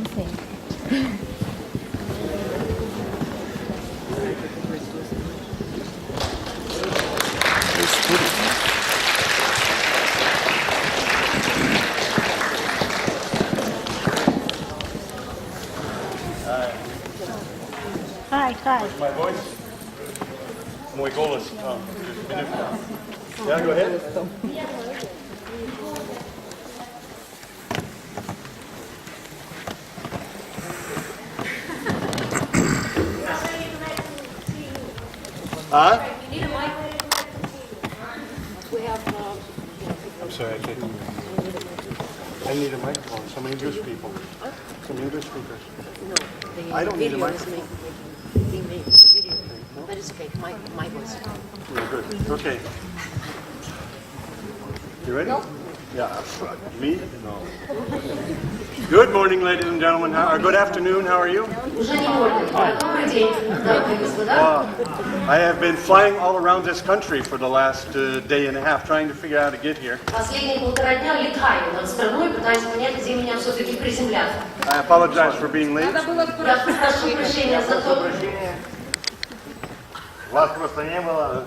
same thing. Hi, hi. My voice? Мой голос. Yeah, go ahead. Huh? I'm sorry, I can't. I need a microphone. Some English people. Some English speakers. No, I don't need a microphone. Video. But it's okay. My voice. Yeah, good. Okay. You ready? No. Yeah. Me? No. Good morning, ladies and gentlemen. Good afternoon. How are you? Уже не можно. Добрый день, дамы и господа. I have been flying all around this country for the last day and a half, trying to figure out how to get here. Последние полтора дня летаю над страной, пытаясь понять, где меня все-таки приземлят. I apologize for being late. Я прошу прощения за то, Вас просто не было.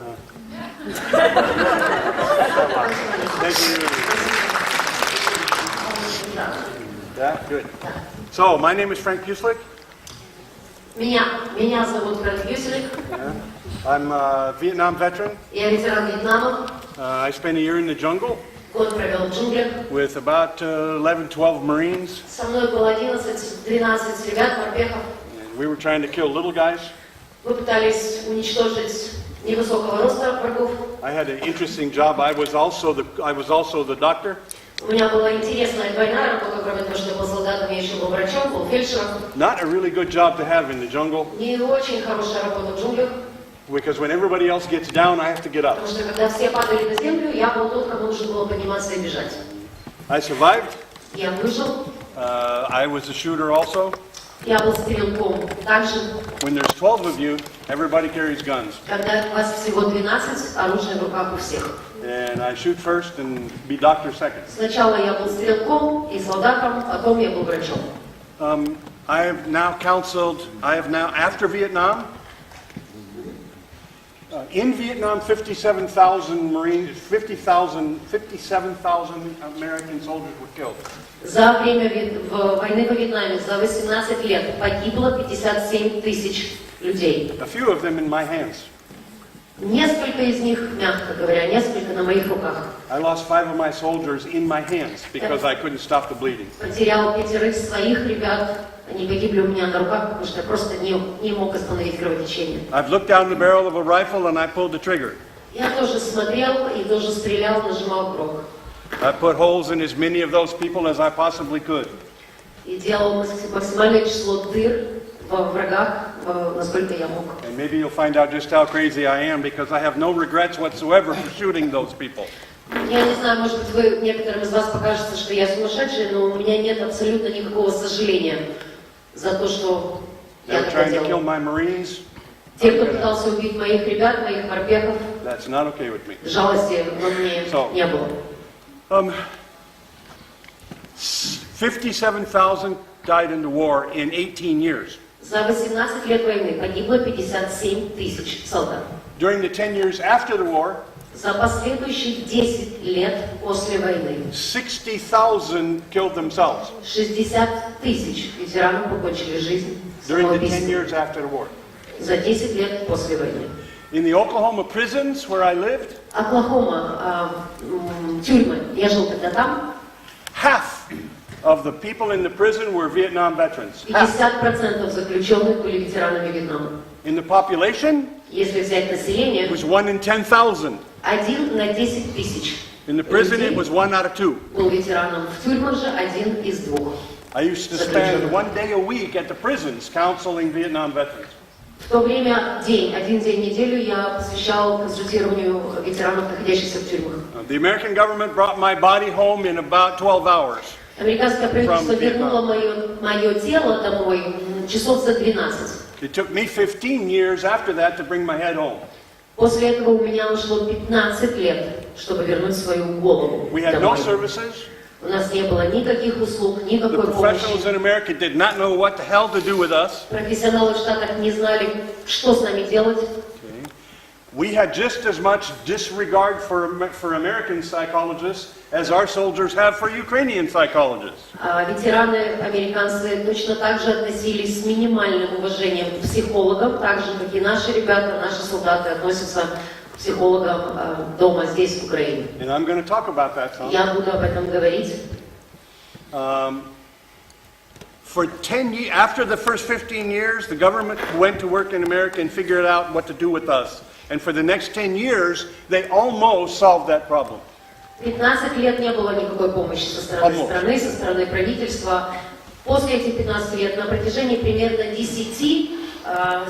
Thank you. Yeah, good. So, my name is Frank Pьюселик. Меня зовут Френк Пьюселик. I'm a Vietnam veteran. Я ветеран Вьетнама. I spent a year in the jungle Год провел в джунглях. with about 11-12 Marines. Со мной было 11-12 ребят, морпехов. And we were trying to kill little guys. Мы пытались уничтожить невысокого роста врагов. I had an interesting job. I was also the doctor. У меня была интересная двойная работа, кроме того, что я был солдатом, я еще был врачом, был фельдшером. Not a really good job to have in the jungle, Не очень хорошая работа в джунглях, because when everybody else gets down, I have to get up. потому что когда все падали на землю, я был тот, кому нужно было подниматься и бежать. I survived. Я выжил, I was a shooter also. я был стрелком. Также, When there's 12 of you, everybody carries guns. когда вас всего 12, оружие в руках у всех. And I shoot first and be doctor second. Сначала я был стрелком и солдатом, потом я был врачом. I have now after Vietnam, in Vietnam, 57,000 Marines, 57,000 American soldiers were killed. За время войны во Вьетнаме за 18 лет погибло 57 тысяч людей. A few of them in my hands. Несколько из них, мягко говоря, несколько на моих руках. I lost 5 of my soldiers in my hands because I couldn't stop the bleeding. Потерял 5 своих ребят, они погибли у меня на руках, потому что я просто не мог остановить кровотечение. I've looked down the barrel of a rifle and I pulled the trigger. Я тоже смотрел и тоже стрелял, нажимал курок. I put holes in as many of those people as I possibly could. И делал максимальное число дыр во врагах, насколько я мог. And maybe you'll find out just how crazy I am because I have no regrets whatsoever for shooting those people. Я не знаю, может быть, некоторым из вас покажется, что я сумасшедший, но у меня нет абсолютно никакого сожаления за то, что They я were тогда trying to kill делал. my Marines. Те, кто пытался убить моих ребят, моих морпехов, That's not okay with me. жалости во мне не было. 57,000 died in the war in 18 years. За 18 лет войны погибло 57 тысяч солдат. During the 10 years after the war, За последующие 10 лет после войны 60,000 killed themselves. 60 тысяч ветеранов покончили жизнь During the 10 самоубийством. years after the war. За 10 лет после войны. In the Oklahoma prisons where I lived, Оклахома, тюрьмы, я жил тогда там, half of the people in the prison were Vietnam veterans. Half. 50% заключенных были ветеранами Вьетнама. In the population, Если взять население, it was 1 in 10,000. 1 на 10 тысяч In the prison, it was 1 out of 2. был ветераном. В тюрьмах же 1 из 2. I used to spend 1 day a week at the prisons counseling Vietnam veterans. В то время один день в неделю я посвящал консультированию ветеранов, находящихся в тюрьмах. The American government brought my body home in about 12 hours. Американское правительство вернуло мое тело домой часов за 12. It took me 15 years after that to bring my head home. После этого у меня ушло 15 лет, чтобы вернуть свою голову We had no домой. services. У нас не было никаких услуг, The никакой professionals помощи. in America did not know what the hell to do with us. Профессионалы в Штатах не знали, что с нами делать. Okay. We had just as much disregard for American psychologists as our soldiers have for Ukrainian psychologists. Ветераны американцы точно так же относились с минимальным уважением к психологам, так же, как и наши ребята, наши солдаты относятся к психологам дома, здесь, в Украине. And I'm going to talk about that some. Я буду об этом говорить. For 10 years, after the first 15 years, the government went to work in America and figured out what to do with us. And for the next 10 years, they almost solved that problem. 15 лет не было никакой помощи со стороны страны, со стороны правительства. После этих 15 лет, на протяжении примерно 10,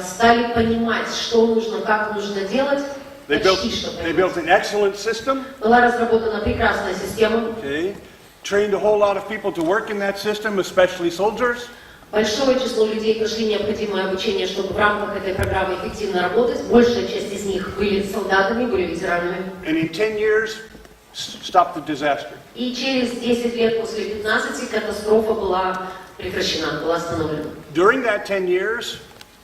стали понимать, что нужно, как нужно делать. They built an excellent system. Была разработана прекрасная система. Okay. Trained a whole lot of people to work in that system, especially soldiers. Большое число людей прошли необходимое обучение, чтобы в рамках этой программы эффективно работать. Большая часть из них были солдатами, были ветеранами. And in 10 years, stopped the disaster. И через 10 лет после 15 катастрофа была прекращена, была остановлена. During that 10 years,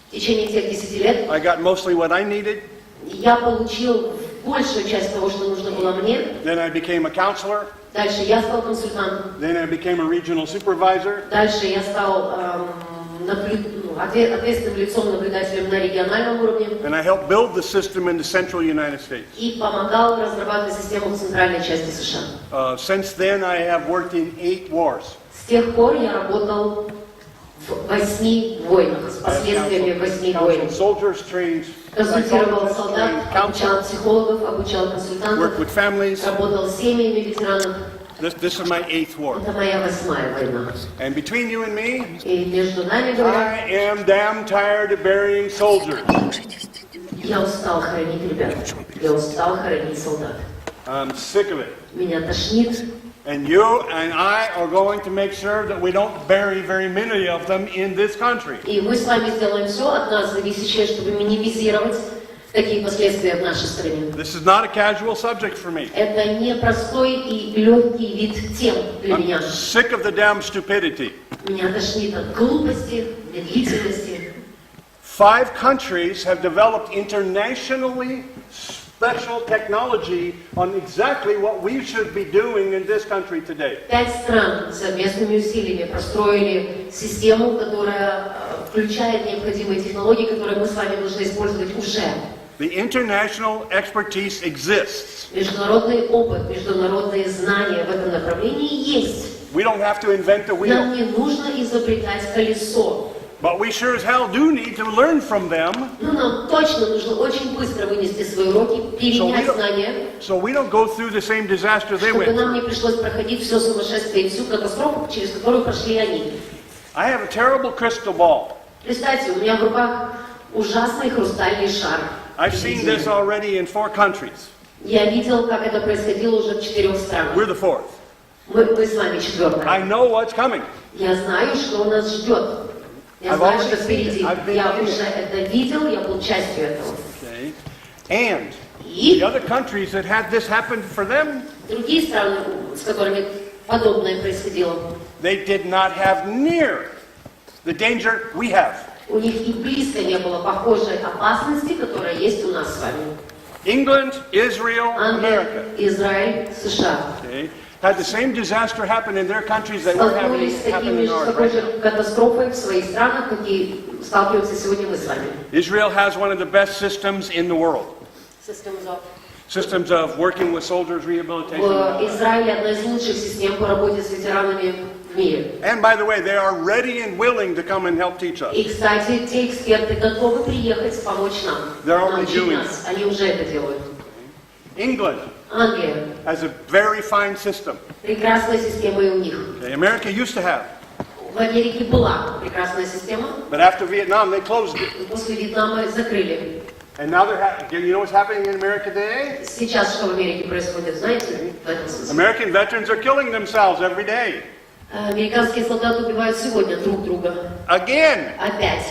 В течение тех 10 лет I got mostly what I needed. я получил большую часть того, что нужно было мне. Then I became a counselor. Дальше я стал консультантом. Then I became a regional supervisor. Дальше я стал ответственным лицом, наблюдателем на региональном уровне. And I helped build the system in the central United States. И помогал разрабатывать систему в центральной части США. Since then, I have worked in 8 wars. С тех пор я работал в 8 войнах, с последствиями 8 войн. Soldiers, trained Консультировал psychologists, солдат, trained обучал counselors, психологов, обучал консультантов, worked with families. работал с семьями ветеранов. This is my 8th war. Это моя 8-я война. And between you and me, И между нами, говоря, I am damn tired of burying soldiers. я устал хоронить ребят. Я устал хоронить солдат. I'm sick of it. Меня тошнит. And you and I are going to make sure that we don't bury very many of them in this country. И мы с вами сделаем все от нас зависящее, чтобы минимизировать такие последствия в нашей стране. This is not a casual subject for me. Это не простой и легкий вид тем для меня. I'm sick of the damn stupidity. Меня тошнит от глупости, медлительности. 5 countries have developed internationally special technology on exactly what we should be doing in this country today. 5 стран совместными усилиями простроили систему, которая включает необходимые технологии, которые мы с вами должны использовать уже. The international expertise exists. Международный опыт, международные знания в этом направлении есть. We don't have to invent the Нам wheel, не нужно изобретать колесо. but we sure as hell do need to learn from them. Но нам точно нужно очень быстро вынести свои уроки, перенять знания, So we don't go through the same disaster they чтобы went нам through. не пришлось проходить все сумасшествие и всю катастрофу, через которую прошли они. I have a terrible crystal ball. Представьте, у меня в руках ужасный хрустальный шар. I've seen this already in 4 countries. Я видел, как это происходило уже в 4 странах. We're the 4th. Мы с вами 4-я. I know what's coming. Я знаю, что нас ждет. Я I've знаю, already что seen впереди. it. I've been Я in уже it. это видел, я был частью этого. Okay. And И the other countries that had this happen for them, другие страны, с которыми подобное происходило, they did not have near the danger we have. у них и близко не было похожей опасности, которая есть у нас с вами. England, Israel, Англия, America, Израиль, США okay, had the same disaster happen in their countries that we're having столкнулись с happen in ours. такой Right? же катастрофой в своих странах, какие сталкиваемся сегодня мы с вами. Israel has one of the best systems in the world. Systems of working with soldiers, rehabilitation. В Израиле одна из лучших систем по работе с ветеранами в мире. And by the way, they are ready and willing to come and help teach us. И, кстати, те эксперты готовы приехать помочь нам, They're already научить doing нас. Они уже это делают. England Англия. has a very fine system. Прекрасная система и у них. Okay, America used to have, В Америке была прекрасная система, but after Vietnam, they closed it. и после Вьетнама закрыли. And now you know what's happening in America today? Сейчас что в Америке происходит, знаете, в этом смысле? American veterans are killing themselves every day. Американские солдаты убивают сегодня друг друга. Again. Опять.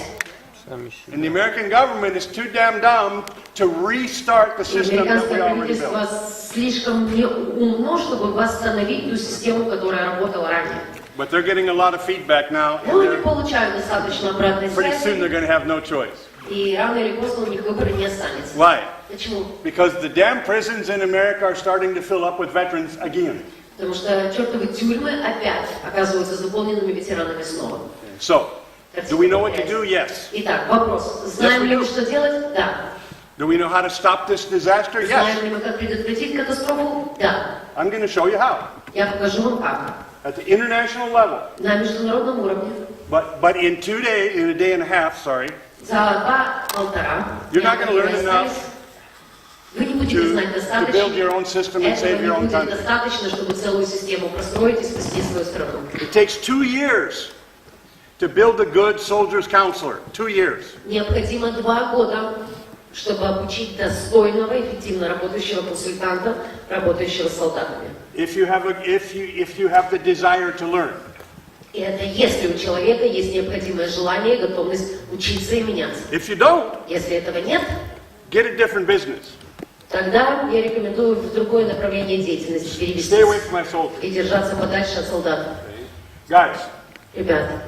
And the American government is too damn dumb to restart the И system that we американское already правительство built. слишком умно, чтобы восстановить ту систему, которая работала ранее. But they're getting a lot of feedback now. Но они получают достаточно обратной Pretty soon they're связи, going to have no choice. и рано или поздно у них выбора не останется. Why? Почему? Because the damn prisons in America are starting to fill up with veterans again. Потому что чертовы тюрьмы опять оказываются заполненными ветеранами снова. So, do we know what to do? Yes. Итак, вопрос. Знаем ли мы, что делать? Да. Do we know how to stop this disaster? Yes. Знаем ли мы, как предотвратить катастрофу? Да. I'm going to show you how. Я покажу вам как. At the international level. На международном уровне. But in a day and a half, sorry. За 2-1,5 You're not going to learn enough вы не будете знать to build your own достаточно. system and save Этого your не own будет country. достаточно, чтобы целую систему простроить и спасти свою страну. It takes 2 years to build a good soldier's counselor. 2 years. Необходимо 2 года, чтобы обучить достойного, эффективно работающего консультанта, работающего с солдатами. If you have the desire to learn. И это если у человека есть необходимое желание и готовность учиться и меняться. If you don't, Если этого нет, get a different business. тогда я рекомендую в другое направление деятельности перевестись Stay away from my soldiers. и держаться подальше от солдат. Guys, Ребята,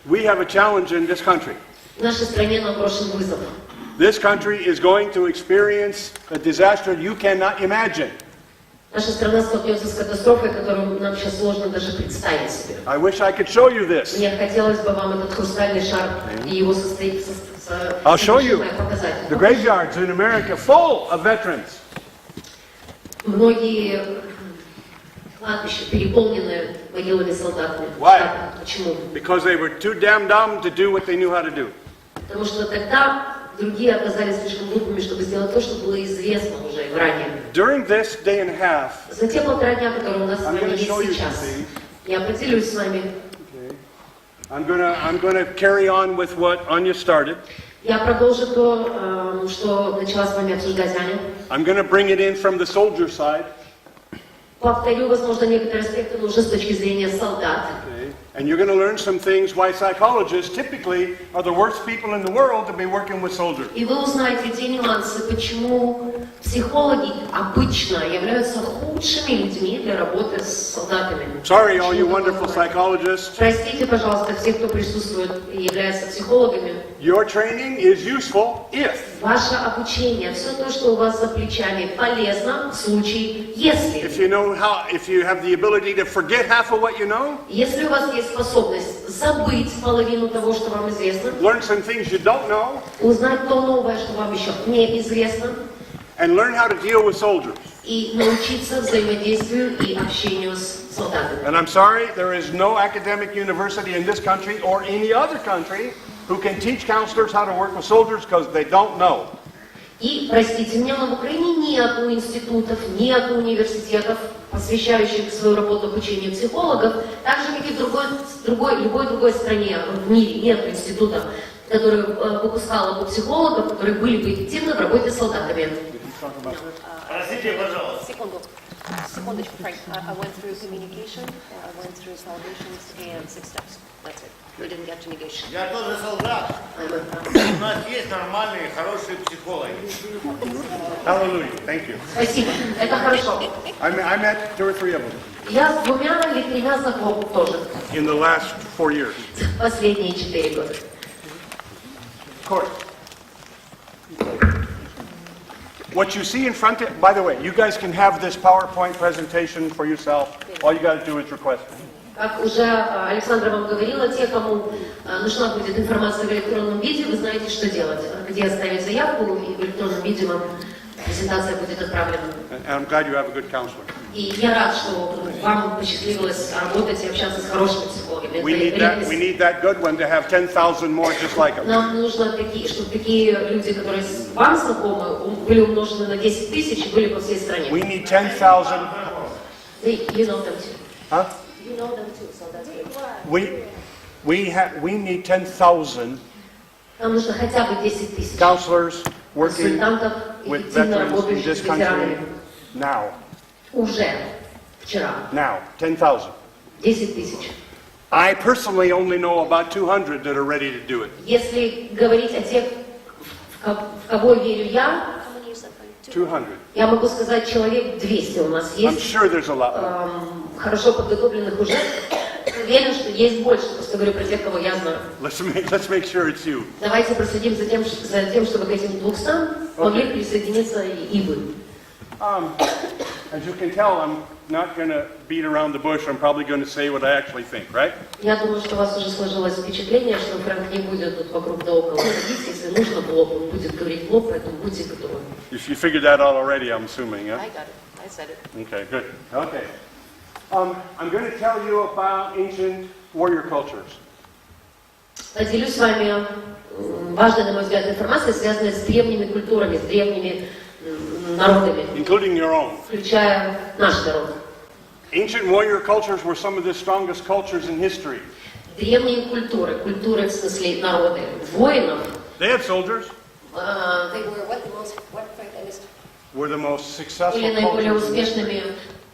we have a challenge in this country. в нашей стране нам брошен вызов. This country is going to experience a disaster you cannot imagine. Наша страна столкнется с катастрофой, которую нам сейчас сложно даже представить себе. I wish I could show you this. Мне хотелось бы вам этот хрустальный шар и его I'll show you. показать. The graveyards in America full of veterans. Многие кладбища переполнены могилами солдатами. Why? Почему? Because they were too damn dumb to do what they knew how to do. Потому что тогда другие оказались слишком глупыми, чтобы сделать то, что было известно уже ранее. During this day and a half, За те 1,5 дня, которые у нас с I'm вами going to есть show you сейчас, some things. я поделюсь с вами. I'm going to carry on with what Anya started. Я продолжу то, что начала с вами обсуждать Аня. I'm going to bring it in from the soldier side. Повторю, возможно, некоторые аспекты, но уже с точки зрения солдат. And you're going to learn some things why psychologists typically are the worst people in the world to be working with soldiers. И вы узнаете те нюансы, почему психологи обычно являются худшими людьми для работы с солдатами. Sorry, all you wonderful psychologists. Простите, пожалуйста, все, кто присутствует и является психологами. Your training is useful if. Ваше обучение, все то, что у вас за плечами, полезно в случае, если. If you have the ability to forget half of what you know. Если у вас есть способность забыть половину того, что вам известно, Learn some things you don't know. узнать то новое, что вам еще неизвестно, And learn how to deal with soldiers. и научиться взаимодействию и общению с солдатами. And I'm sorry, there is no academic university in this country or any other country who can teach counselors how to work with soldiers because they don't know. И, простите меня, но в Украине нету институтов, нету университетов, посвящающих свою работу обучению психологов, так же, как и в любой другой стране в мире нет института, который выпускал бы психологов, которые были бы эффективны в работе с солдатами. Простите, пожалуйста. Секундочку, Френк. I went through communication, I went through salvations and 6 steps. That's it. We didn't get to negation. Я тоже солдат. У нас есть нормальные, хорошие психологи. Hallelujah. Thank you. Спасибо, это хорошо. I met 2 or 3 of them Я с 2 или 3 знаком тоже. in the last 4 years. Последние 4 года. Of course. What you see in front of, by the way, you guys can have this PowerPoint presentation for yourself. All you got to do is request it. Как уже Александра вам говорила, те, кому нужна будет информация в электронном виде, вы знаете, что делать. Где оставить заявку, и в электронном виде вам презентация будет отправлена. And I'm glad you have a good counselor. И я рад, что вам посчастливилось работать и общаться с хорошими психологами. We need that good one to have 10,000 more just like him. Нам нужно такие, чтобы такие люди, которые вам знакомы, были умножены на 10 тысяч и были по всей стране. We need 10,000. You know them too. Huh? You know them too, so that's good. We need 10,000 Нам нужно хотя бы 10 тысяч counselors working консультантов, with эффективно veterans in работающих this с ветеранами. country now. Уже вчера. Now, 10,000. 10 тысяч. I personally only know about 200 that are ready to do it. Если говорить о тех, в кого верю я, How many you said, Frank? 200. Я могу сказать, человек 200 у нас I'm есть, sure there's a lot more. хорошо подготовленных уже. Уверен, что есть больше, просто говорю про тех, кого я знаю. Let's make sure it's you. Давайте проследим за тем, чтобы к этим 200 могли присоединиться и вы. As you can tell, I'm not going to beat around the bush. I'm probably going to say what I actually think, right? Я думаю, что у вас уже сложилось впечатление, что Френк не будет тут вокруг да около ходить. Если нужно в лоб, он будет говорить в лоб, поэтому будьте готовы. You figured that out already, I'm assuming, yeah? I got it. I said it. Okay, good. Okay. I'm going to tell you about ancient warrior cultures. Поделюсь с вами важной, на мой взгляд, информацией, связанной с древними культурами, с древними народами, Including your own. включая наш народ. Ancient warrior cultures were some of the strongest cultures in history. Древние культуры, культуры в смысле народы, воинов. They had soldiers. They were what the most, what, Frank, I missed? Were the most successful Были наиболее cultures. успешными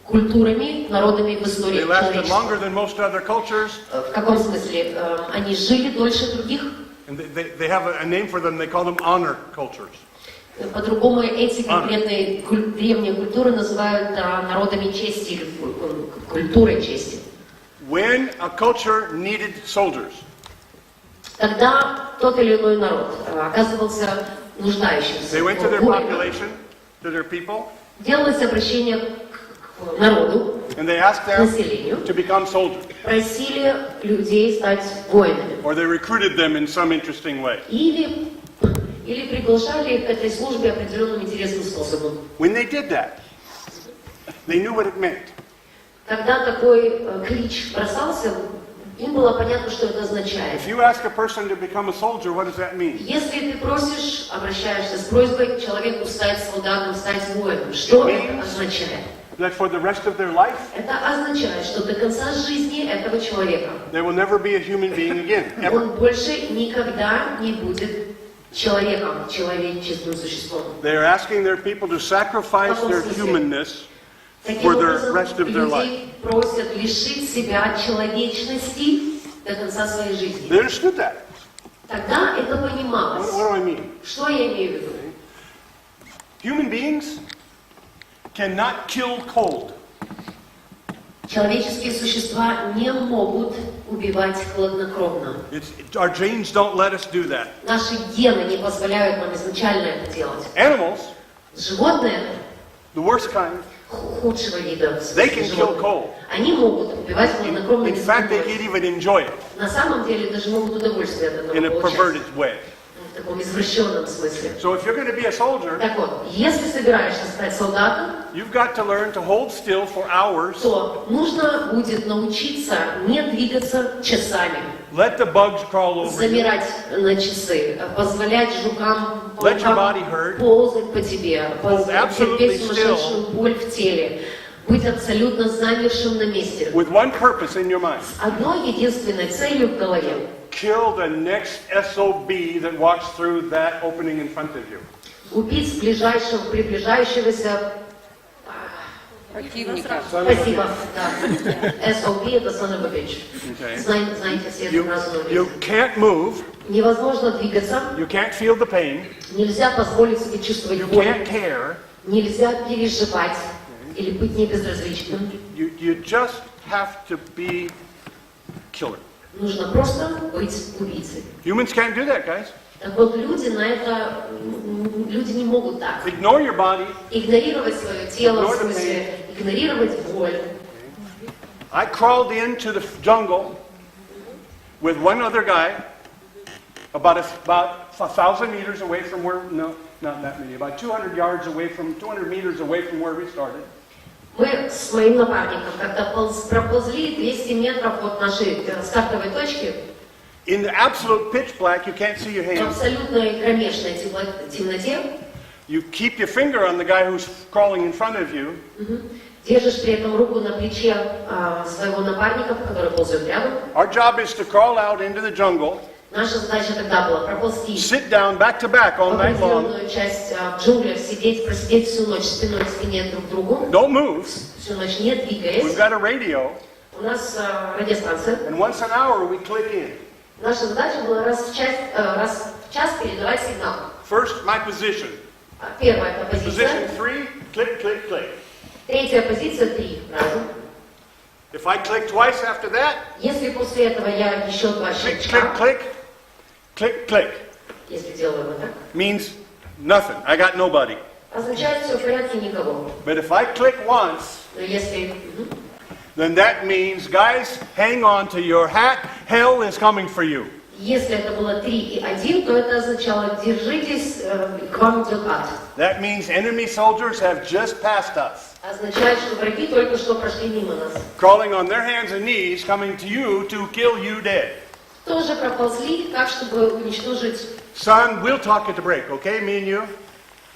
культурами, народами в истории They lasted человечества. longer than most other cultures. В каком смысле? Они жили дольше других. And they have a name for them. They call them honor cultures. По-другому эти конкретные древние культуры называют народами чести или культурой чести. When a culture needed soldiers, Когда тот или иной народ оказывался нуждающимся, they went to their воином, population, to their people, делалось обращение к народу, and they asked к them населению, to become soldiers. просили людей стать воинами. Or they recruited them in some interesting way. Или приглашали их к этой службе определенным интересным способом. When they did that, they knew what it meant. Когда такой клич бросался, им было понятно, что это означает. If you ask a person to become a soldier, what does that mean? Если ты просишь, обращаешься с просьбой к человеку стать солдатом, стать воином, что это означает? That for the rest of their life, Это означает, что до конца жизни этого человека they will never be a human being again, ever. он больше никогда не будет человеком, человеческим существом. They are asking their people to sacrifice their humanness Таким for the образом, rest of their life. людей просят лишить себя человечности до конца своей жизни. They understood that. Тогда это понималось. What do I mean? Что я имею в виду? Human beings cannot kill cold. Человеческие существа не могут убивать хладнокровно. Our genes don't let us do that. Наши гены не позволяют нам изначально это делать. Animals, Животные the worst kind, худшего вида, в they смысле can kill животных, cold. они могут убивать хладнокровно. In fact, they can't even enjoy it На самом деле даже могут удовольствие от этого in a получать. perverted way. В таком извращенном смысле. So if you're going to be a soldier, Так вот, если собираешься стать солдатом, you've got to learn to hold still for hours, то нужно будет научиться не двигаться часами, let the bugs crawl over you, замирать на часы, позволять жукам, Let your body паукам hurt. ползать по тебе, absolutely терпеть сумасшедшую боль в теле, быть абсолютно замершим на месте. with one purpose in your mind. Одной единственной целью в голове. Kill the next SOB that walks through that opening in front of you. Убить приближающегося... Противника. Спасибо. Да. SOB это son of a bitch. Okay. Знаете все эту фразу на You английском. can't move, Невозможно двигаться, you can't feel the pain, нельзя позволить себе чувствовать you боль, can't care, нельзя переживать или быть небезразличным. you just have to be killer. Нужно просто быть убийцей. Humans can't do that, guys. Так вот, люди не могут так. Ignore your body. Игнорировать свое тело, в Ignore the смысле, игнорировать боль. I crawled into the jungle with one other guy about 1,000 meters away from where, no, not that many, about 200 meters away from where we started. Мы с моим напарником как-то проползли 200 метров от нашей стартовой точки. In the absolute pitch black, you can't see your В hands. абсолютной кромешной темноте You keep your finger on the guy who's crawling in front of you, держишь при этом руку на плече своего напарника, который ползет рядом. Our job is to crawl out into the jungle, Наша задача тогда была проползти sit down back to back all в night long, определенную часть джунглях, просидеть всю ночь спиной к спине друг к другу, don't move. всю ночь не We've двигаясь. got a radio, У нас радиостанция. and once an hour we click in. Наша задача была раз в час передавать сигнал. First, my position. Первая позиция. Position 3, click, click, click. Третья позиция 3 раза. If I click twice after that, Если после этого я еще 2 click, щелчка, click, click, click, click, если делаю вот так, means nothing. I got nobody. означает все в порядке, никого. But if I click once, Но если... then that means, guys, hang on to your hat. Hell is coming for you. Если это было 3 и 1, то это означало, держитесь, к вам идет ад. That means enemy soldiers have just passed us, Означает, что враги только что прошли мимо нас. crawling on their hands and knees, coming to you to kill you dead. Тоже проползли так, чтобы уничтожить. Son, we'll talk at the break, okay, me and you?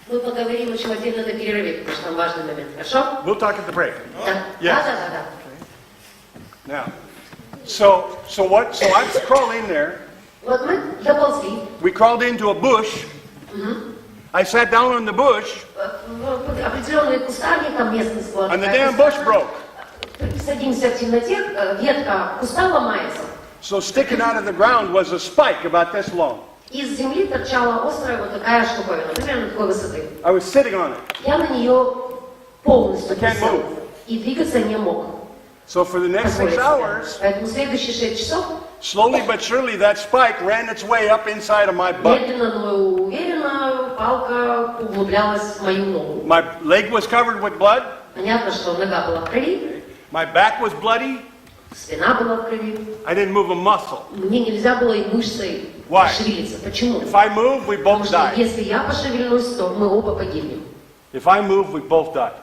Мы поговорим еще отдельно на перерыве, потому что там важный момент. Хорошо? We'll talk at the break. Да. Yes. Да. Now, so I'm crawling in there. Вот мы доползли. We crawled into a bush. I sat down on the bush, В определенный кустарник, там местность была. and the damn bush broke. Садимся в темноте, ветка куста ломается. So sticking out of the ground was a spike about this long. Из земли торчала острая вот такая штуковина, примерно такой высоты. I was sitting on it. Я на нее полностью I can't присел move. и двигаться не мог. So for the next 6 hours, Поэтому следующие 6 часов slowly but surely that spike ran its way up inside of my butt. медленно, но уверенно палка углублялась в мою ногу. My leg was covered with blood. Понятно, что нога была в крови, My back was bloody. спина была в крови. I didn't move a muscle. Мне нельзя было и мышцей Why? пошевелиться. Почему? If I move, we Потому both что die. если я пошевельнусь, то мы оба погибнем. If I move, we both die.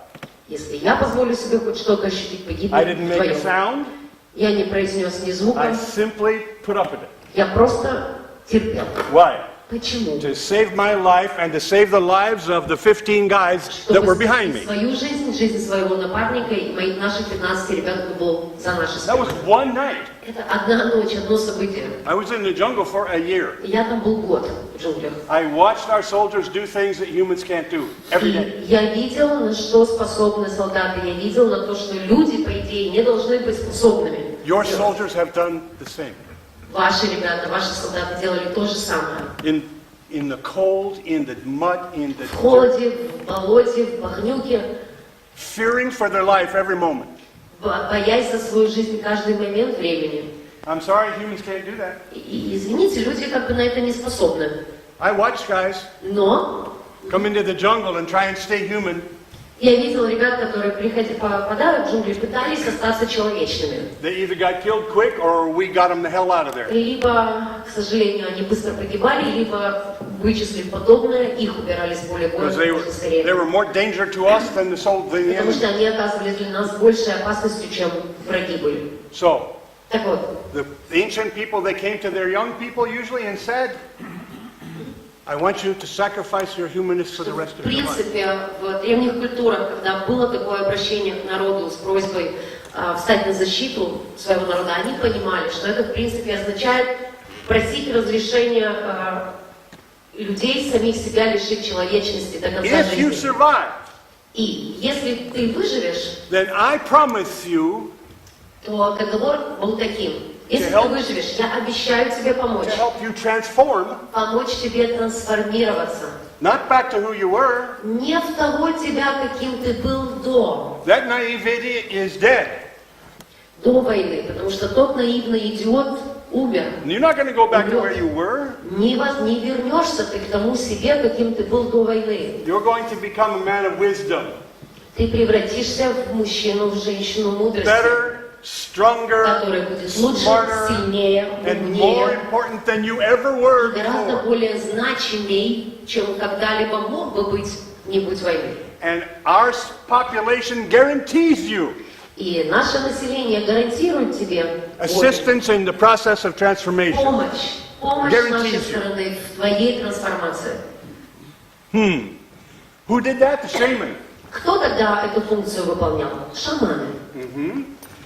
Если я позволю себе хоть что-то ощутить, I погибнем didn't make a вдвоем. sound. Я не произнес ни звука, I simply put up with it. я просто терпел. Why? Почему? To save my life and to save the lives of the 15 guys that were behind me. Свою жизнь, жизнь своего напарника и моих наших 15 ребят, кто был за нашей That was спиной. one night. Это одна ночь, одно событие. I was in the jungle for a year. Я там был год в джунглях. I watched our soldiers do things that humans can't do every day. И я видел, на что способны солдаты. Я видел на то, что люди, по идее, не должны быть способными. Your soldiers have done the same. Ваши ребята, ваши солдаты делали то же самое. In the cold, in the mud, in the В dirt, холоде, в болоте, в багнюке, fearing for their life every moment. боясь за свою жизнь каждый момент времени. I'm sorry, humans can't do that. И извините, люди как бы на это не способны. I watched guys Но come into the jungle and try and stay human. я видел ребят, которые попадают в джунгли, пытались остаться человечными. They either got killed quick or we got them the hell out of there. Либо, к сожалению, они быстро погибали, либо, вычислив подобное, их убирали с поля боя Because как можно they скорее. were more danger to us than the Потому enemy. что они оказывались для нас большей опасностью, чем враги были. So, Так вот, the ancient people, they came to their young people usually and said, I want you to sacrifice your humanness for the rest в of your life. принципе, в древних культурах, когда было такое обращение к народу с просьбой встать на защиту своего народа, они понимали, что это, в принципе, означает просить разрешения людей самих себя лишить человечности до конца If you жизни. survive, И если ты выживешь, then I promise you то договор был таким. Если ты help- выживешь, я обещаю тебе помочь. to help you transform, Помочь тебе трансформироваться. not back to who you were. Не в того тебя, каким ты был до. That naivety is dead. До войны. Потому что тот наивный идиот умер. And you're not going to go back to where you were. Не вернешься ты к тому себе, каким ты был до войны. You're going to become a man of wisdom. Ты превратишься в мужчину, в женщину мудрости, Better, stronger, который будет лучше, smarter, сильнее, and more умнее, important than you ever were гораздо before. более значимей, чем когда-либо мог бы быть, не будь войны. And our population guarantees you И наше население гарантирует тебе assistance in the process of transformation. помощь с Guarantees нашей you. стороны в твоей трансформации. Who did that? The shaman. Кто тогда эту функцию выполнял? Шаманы.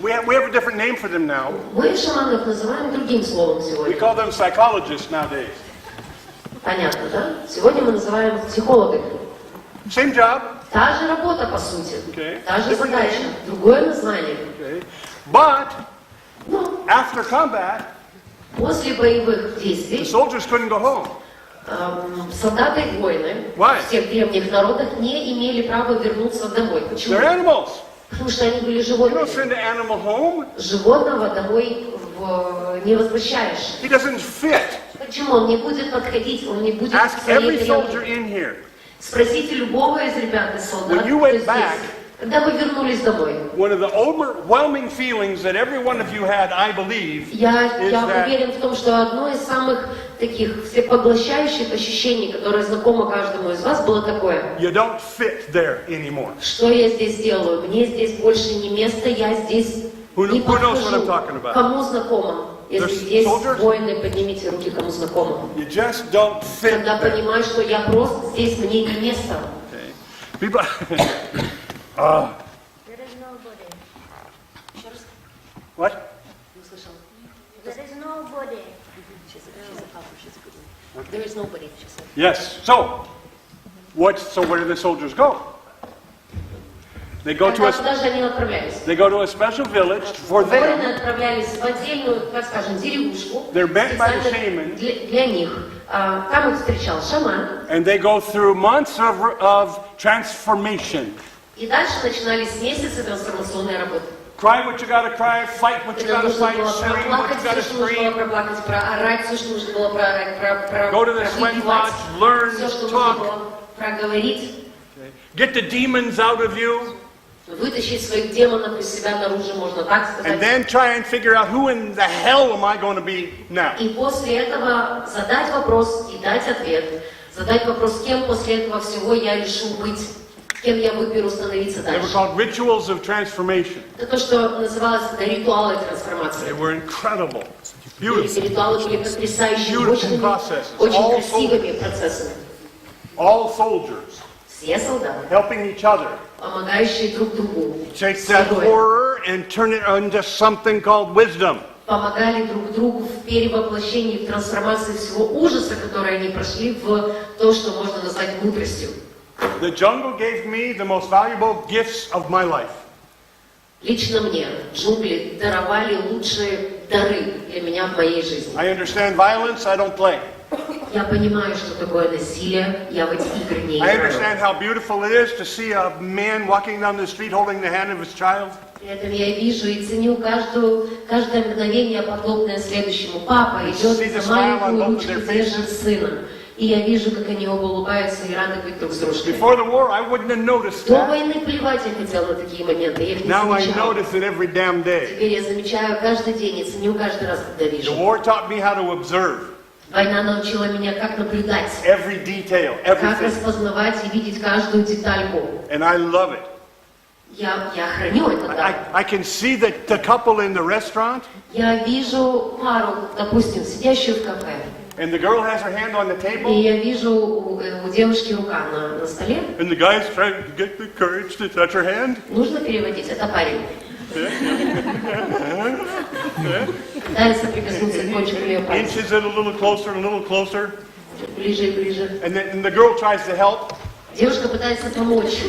We have a different name for them now. Мы шаманов называем другим словом We сегодня. call them psychologists nowadays. Понятно, да? Сегодня мы называем психологами. Same job. Та же работа, по сути. Okay. Та же Different задача. name. Другое название. Okay. But Но after combat, после боевых the действий soldiers couldn't go home. Солдаты и воины Why? в тех древних народах не имели права вернуться домой. Почему? They're animals. Потому что они были You животными. don't send an animal home. Животного домой не возвращаешь. He doesn't fit. Почему? Он не будет подходить, он не будет Ask в своей every soldier тарелке. in here. Спросите любого из ребят, из солдат, When you кто went здесь, back, когда вы вернулись домой. One of the overwhelming feelings that every one of you had, I believe, Я is that уверен в том, что одно из самых таких всепоглощающих ощущений, которое знакомо каждому из вас, было такое. you don't fit there anymore. Что я здесь делаю? Мне здесь больше не место, я здесь не Who knows what I'm подхожу. talking about? Кому знакомо? Если There's здесь soldiers? воины, поднимите руки, кому знакомо. You just don't fit Когда there. понимаешь, что я просто здесь, мне не место. Okay. People, There is nobody. what? There is nobody. There is nobody, she said. Yes. So where do the soldiers go? They go to Куда же они отправлялись? a special village for them. Воины отправлялись в отдельную, так скажем, деревушку, They're met by the специально shaman. для них. Там их встречал шаман. And they go through months of transformation. И дальше начинались месяцы трансформационной работы. Cry what you gotta cry, fight what you Когда gotta нужно fight, было scream what проплакать you все, gotta что нужно было scream. проплакать, проорать все, что нужно было проорать, Go to the sweat провибивать, lodge, learn, все, что нужно talk. было проговорить, Get the demons out of you, вытащить своих демонов из себя наружу, можно так and сказать. then try and figure out who in the hell am I going to be now? И после этого задать вопрос и дать ответ. Задать вопрос, кем после этого всего я решу быть, кем я выберу становиться They were дальше. called rituals of transformation. Это то, что называлось ритуалы трансформации. They were incredible, Эти beautiful. ритуалы были потрясающими, Beautiful processes. очень All красивыми процессами. All soldiers Все солдаты, helping each other. помогающие друг другу, Take все that герои, horror and turn it into something called wisdom. помогали друг другу в перевоплощении, в трансформации всего ужаса, который они прошли, в то, что можно назвать мудростью. The jungle gave me the most valuable gifts of my life. Лично мне джунгли даровали лучшие дары для меня в моей жизни. I understand violence, I don't play. Я понимаю, что такое насилие, я в эти игры не I играю. understand how beautiful it is to see a man walking down the street holding the hand of his child. При этом я вижу и ценю каждое мгновение, подобное следующему. Папа идет See the за smile on маленькую both of ручку, their держит сына. И я вижу, как они оба улыбаются и рады быть друг с дружкой. Before the war, I wouldn't have noticed До that. войны плевать я хотела на такие моменты, я их не Now I замечала. notice it every damn day. Теперь я замечаю каждый день и ценю каждый раз, когда The вижу. war taught me how to observe Война научила меня, как наблюдать, every detail, как everything. распознавать и видеть каждую детальку. And I love it. Я храню это, да. I can see the couple in the restaurant, Я вижу пару, допустим, сидящую в кафе. and the girl has her hand on the И table, я вижу у девушки рука на столе. and the guy's trying to get the courage to touch her hand. Нужно переводить, это парень. Пытается прикоснуться к кончику ее пальца. Inches it a little closer, Ближе и ближе. and then the girl tries to help. Девушка пытается помочь.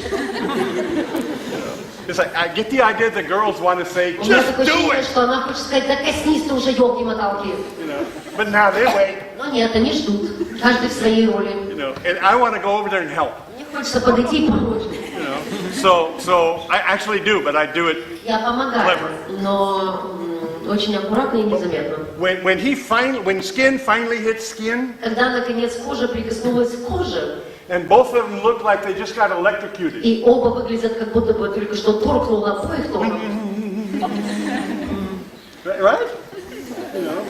It's like, I get the idea the girls want to say, У меня just такое do ощущение, it, что она хочет сказать, да коснись ты уже, елки-моталки. you know. But now they wait, Но нет, они ждут. Каждый в своей роли. you know, and I want to go over there and help, Мне хочется подойти и помочь. you know. So I actually do, but I do it. Я помогаю, но очень аккуратно и незаметно. When skin finally hits skin, Когда, наконец, кожа прикоснулась к коже, and both of them look like they just got electrocuted. и оба выглядят, как будто бы только что торкнуло обоих ногах. Right? You know.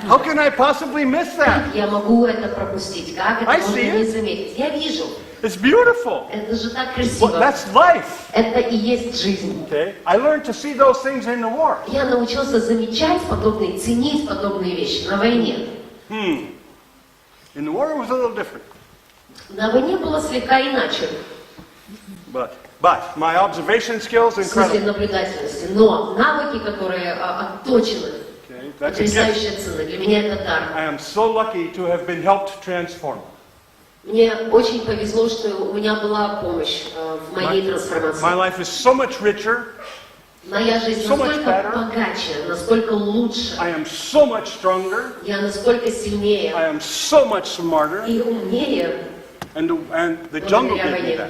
How can I possibly miss that? Я могу это пропустить. Как это I можно see не it. заметить? Я вижу. It's beautiful. Это же так Well, красиво. that's life. Это и есть жизнь. Okay? I learned to see those things in the war. Я научился замечать подобные, ценить подобные вещи на войне. In the war, it was a little different. На войне было слегка иначе, But my observation skills в смысле incredible. наблюдательности. Но навыки, которые отточены, Okay? That's a gift. потрясающая цена. Для меня это дар. I am so lucky to have been helped transform. Мне очень повезло, что у меня была помощь в моей My трансформации. life is so much richer. Моя жизнь So much настолько better. богаче, настолько лучше. I am so much stronger. Я настолько сильнее I am so much smarter. и умнее. And the jungle Благодаря gave me войне. that.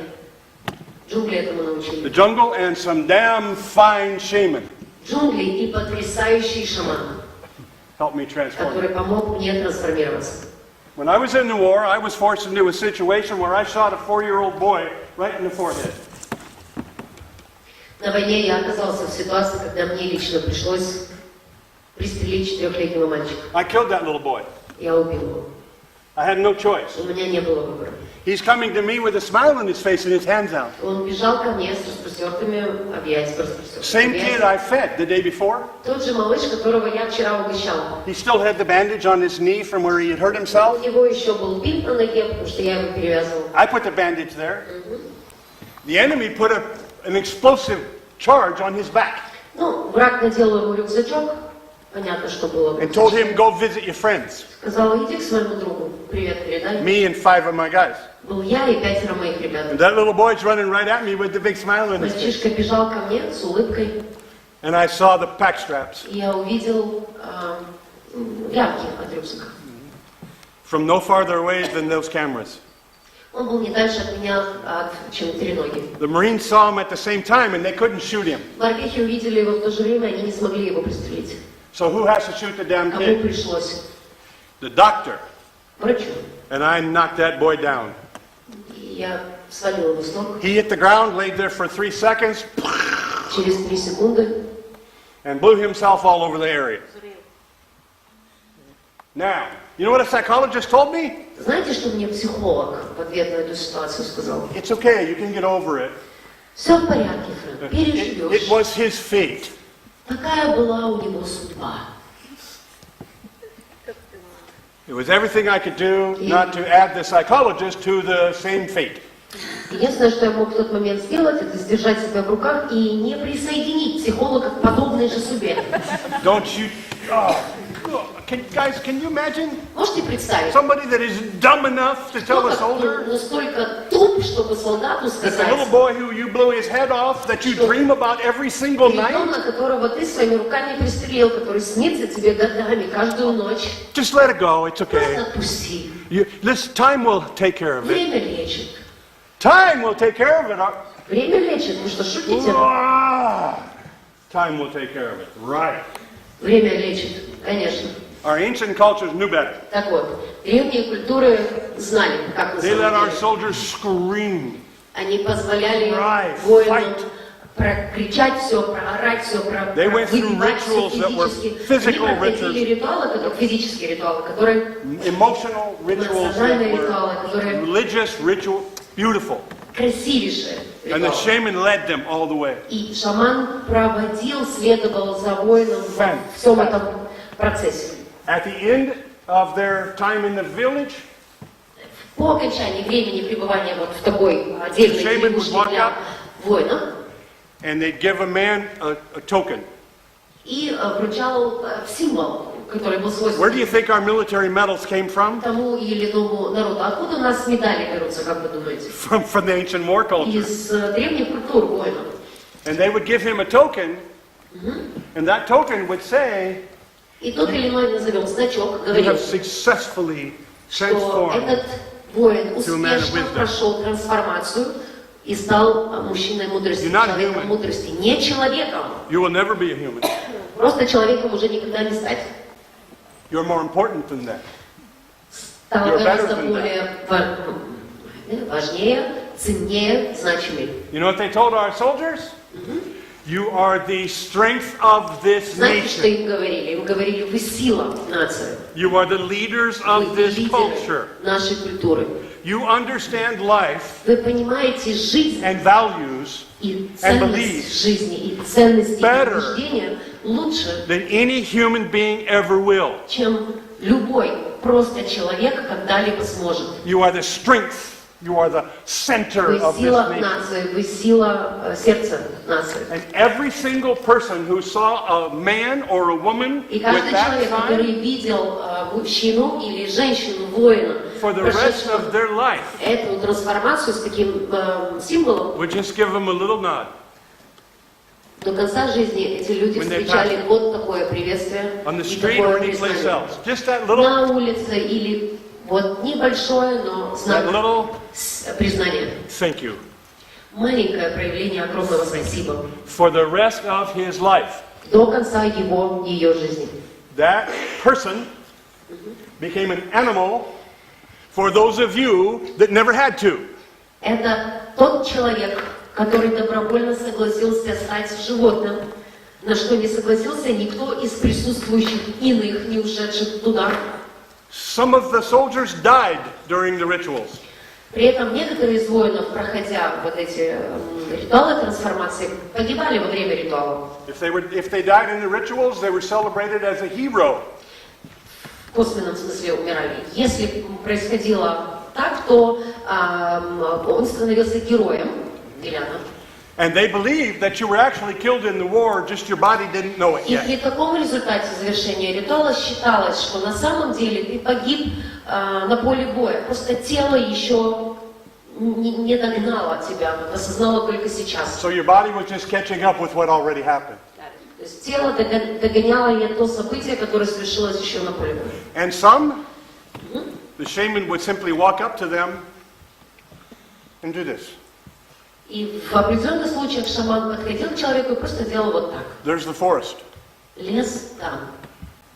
Джунгли этому The научили. jungle and some damn fine shaman Джунгли и потрясающий шаман, helped me transform. который помог мне трансформироваться. When I was in the war, I was forced into a situation where I shot a 4-year-old boy right in the forehead. На войне я оказался в ситуации, когда мне лично пришлось пристрелить 4-летнего мальчика. I killed that little boy. Я убил его. I had no choice. У меня не было выбора. He's coming to me with a smile on his face and his hands out. Он бежал ко мне с распростертыми объятиями. Same kid I fed the day before. Тот же малыш, которого я вчера угощал. He still had the bandage on his knee from where he had hurt У himself. него еще был бинт на ноге, потому что я его перевязывал. I put the bandage there. The enemy put an explosive charge on his back Ну, враг надел ему рюкзачок, понятно, что было. and told him, go visit your friends. Сказал, иди к своему другу, привет передай. Me and 5 of my guys. Был я и 5 моих ребят. And that little boy's running right at me with the big smile on his face. Мальчишка бежал ко мне с улыбкой, And I saw the pack straps и я увидел лямки от рюкзака. from no farther away than those cameras. Он был не дальше от меня, чем 3 ноги. The Marines saw him at the same time and they couldn't shoot him. Морпехи увидели его в то же время, они не смогли его пристрелить. So who has to shoot the damn Кому kid? пришлось? The doctor. Врачу. And I knocked that boy down. И я свалил его с ног. He hit the ground, laid there for 3 seconds, Через 3 секунды and blew himself all over the area. Now, you know what a psychologist told me? знаете, что мне психолог в ответ на эту ситуацию сказал? It's okay, you can get over it. Все в порядке, Фрэнк, It переживешь. was his fate. Такая была у него судьба. It was everything I could do not to add the psychologist to the same fate. Единственное, что я мог в тот момент сделать, это сдержать себя в руках и не присоединить психолога к подобной же судьбе. Don't you... Oh, guys, can you imagine? Можете представить? Somebody that is dumb enough to tell a soldier Настолько туп, чтобы солдату that the сказать, little boy who you blew his head off, that you dream about every single night? ребенок, которого ты своими руками пристрелил, который снится тебе годами, каждую ночь. Just let it go, it's Просто okay. отпусти. Time will take care of it. Время лечит. Time will take care of it. Время лечит. Вы что, шутите? Time will take care of it. Right. Время лечит, конечно. Our ancient cultures knew better. Так вот, древние культуры знали, как на They let our самом деле. soldiers scream. Они позволяли Cry, воинам fight. прокричать все, проорать все, They went through выбивать все rituals that were физически. physical Они проходили rituals. ритуалы, физические ритуалы, которые Emotional rituals that эмоциональные were ритуалы, которые religious ritual, beautiful. красивейшие And the ритуалы. shaman led them all the way. И шаман проводил, следовал за воином во всем этом процессе. At the end of their time in the village, По окончании времени пребывания вот в такой отдельной Shaman деревушке would walk для up. воинов, and they'd give a man a token. и вручал символ, который был Where do свойственен you think our military medals came from? тому или иному народу. Откуда у нас медали берутся, как вы думаете? From the ancient war culture. Из древних культур воинов. And they would give him a token, and that token would say, И тот или иной, назовем, значок, you говорил, have successfully что transformed. этот воин to a man of успешно wisdom. прошел трансформацию и стал мужчиной мудрости, You're not человеком human. мудрости. Не человеком. You will never be a human. Просто человеком уже никогда не стать. You're more important than that. Стал You're better гораздо than более важнее, ценнее, значимее. You know what they told our soldiers? You are the strength of this Знаете, что nation. им говорили? Им говорили, вы сила нации. You are the leaders of Вы this лидеры culture. нашей культуры. You understand life Вы понимаете жизнь and values и and ценность beliefs жизни, и ценности better убеждения лучше, than any human being ever will. чем любой просто человек когда-либо сможет. You are the strength. You are the center Вы of this сила nation. нации, вы сила сердца нации. And every single person who saw a man or a woman И with каждый that человек, sign который видел мужчину или женщину, воина, for the rest прошедшего of their life эту трансформацию с таким символом, would just give them a little nod. До конца жизни эти люди When they встречали pass- вот такое приветствие on the и street or такое anyplace признание. else. Just that little, На улице или вот небольшое, но знак that little признания. thank you Маленькое проявление огромного спасибо for the rest of his life. до конца ее жизни. That person became an animal for those of you that never had to. Это тот человек, который добровольно согласился стать животным, на что не согласился никто из присутствующих иных, не ушедших туда. Some of the soldiers died during the rituals. При этом некоторые из воинов, проходя вот эти ритуалы трансформации, погибали во время ритуала. If they died in the rituals, they were celebrated as a hero. В косвенном смысле умирали. Если происходило так, то он становился героем. And they believed that you were actually killed in the war, just your body didn't know it И при yet. таком результате завершения ритуала считалось, что на самом деле ты погиб на поле боя. Просто тело еще не догнало тебя, осознало только сейчас. So your body was just catching up with what already happened. То есть тело догоняло то событие, которое совершилось еще на поле боя. And some, the shaman would simply walk up to them and do this. И в определенных случаях шаман подходил к человеку и просто делал вот так. There's the forest. Лес там.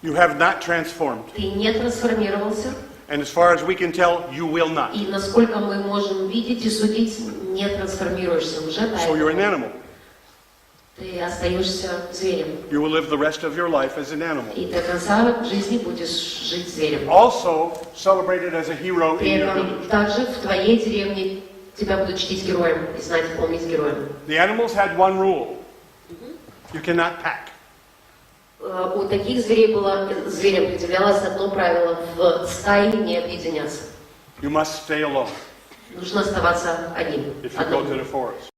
You have not transformed. Ты не трансформировался. And as far as we can tell, you will not. И насколько мы можем видеть и судить, не трансформируешься уже. So you're an animal. Ты остаешься зверем. You will live the rest of your life as an animal. И до конца жизни будешь жить зверем. Also celebrated as a hero При in your этом village. также в твоей деревне тебя будут чтить героем и знать, помнить героем. The animals had one rule. You cannot pack. У таких зверей зверям определялось одно правило: в стае не объединяться. You must stay alone Нужно оставаться одним. if you go to the forest.